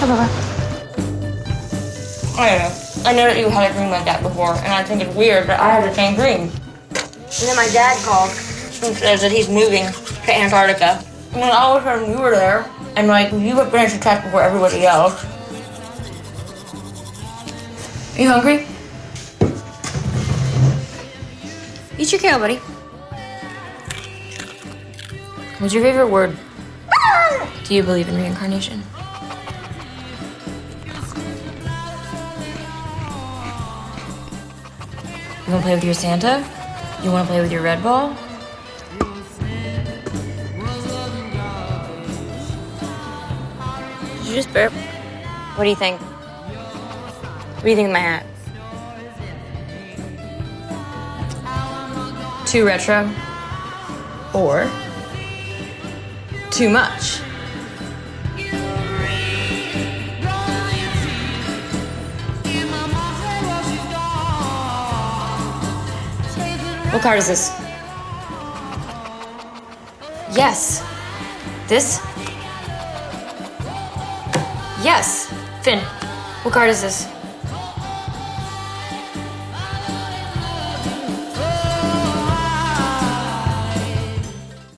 Bye-bye. I don't know. I know that you had a dream like that before, and I think it's weird that I have the same dream. And then my dad called and says that he's moving to Antarctica. And then all of a sudden you were there, and like you would finish the test before everybody else. Are you hungry? Eat your kale, buddy. What's your favorite word? Do you believe in reincarnation? You wanna play with your Santa? You wanna play with your red ball? Did you just burp? What do you think? What do you think of my hat? Too retro? Or too much? What card is this? Yes. This? Yes. Finn, what card is this?